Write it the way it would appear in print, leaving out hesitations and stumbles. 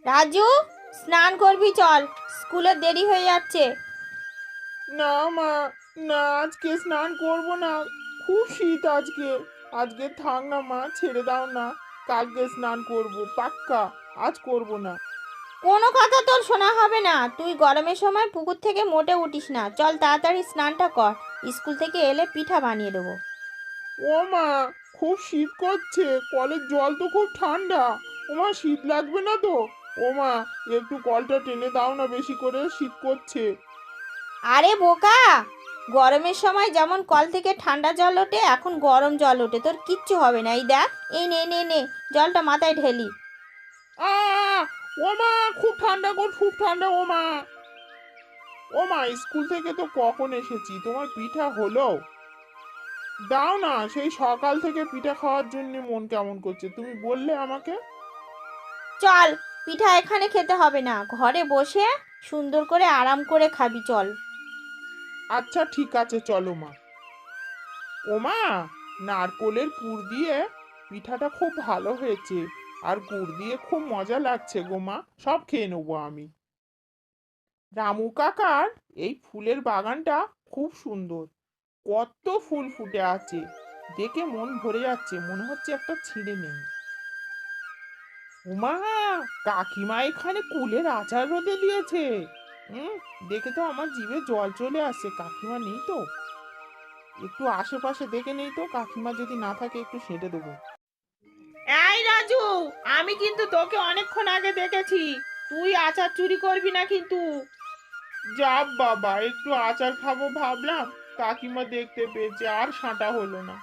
রাজু, স্নান করবি চল, স্কুলে দেরি হয়ে যাচ্ছে। না মা, না আজকে স্নান করব না। খুব শীত আজকে। আজকে থাক না মা, ছেড়ে দাও না। কালকে স্নান করব পাক্কা। আজ করব না। কোনো কথা তোর শোনা হবে না, তুই গরমের সময় পুকুর থেকে মোটে উঠিস না, চল তাড়াতাড়ি স্নানটা কর। স্কুল থেকে এলে পিঠা বানিয়ে দেবো। ও মা, খুব শীত করছে। কলের জল তো খুব ঠান্ডা। ও মা, শীত লাগবে না তো? ও মা, একটু কলটা টেনে দাও না, বেশি করে শীত করছে। আরে বোকা, গরমের সময় যেমন কল থেকে ঠান্ডা জল ওঠে, এখন গরম জল ওঠে, তোর কিচ্ছু হবে না। এই দেখ, এই নে নে নে, জলটা মাথায় ঢেলি। আ ও মা, খুব ঠান্ডা গো, খুব ঠান্ডা। ও মা, ও মা, স্কুল থেকে তো কখন এসেছি, তোমার পিঠা হলো? দাও না, সেই সকাল থেকে পিঠা খাওয়ার জন্য মন কেমন করছে, তুমি বললে আমাকে। চল, পিঠা এখানে খেতে হবে না, ঘরে বসে সুন্দর করে আরাম করে খাবি, চল। আচ্ছা ঠিক আছে, চলো মা। ও মা, নারকোলের পুর দিয়ে পিঠাটা খুব ভালো হয়েছে। আর গুড় দিয়ে খুব মজা লাগছে গো মা, সব খেয়ে নেবো আমি। রামু কাকার এই ফুলের বাগানটা খুব সুন্দর। কত ফুল ফুটে আছে, দেখে মন ভরে যাচ্ছে, মনে হচ্ছে একটা ছিঁড়ে নেই। উমা, কাকিমা এখানে কুলের আচার রোদে দিয়েছে। হুম, দেখে তো আমার জিভে জল চলে আসছে। কাকিমা নেই তো? একটু আশেপাশে দেখে নেই তো, কাকিমা যদি না থাকে একটু সেঁটে দেবো। এই রাজু, আমি কিন্তু তোকে অনেকক্ষণ আগে দেখেছি, তুই আচার চুরি করবি না কিন্তু। যা বাবা, একটু আচার খাবো ভাবলাম, কাকিমা দেখতে পেয়েছে, আর সাঁটা হলো না।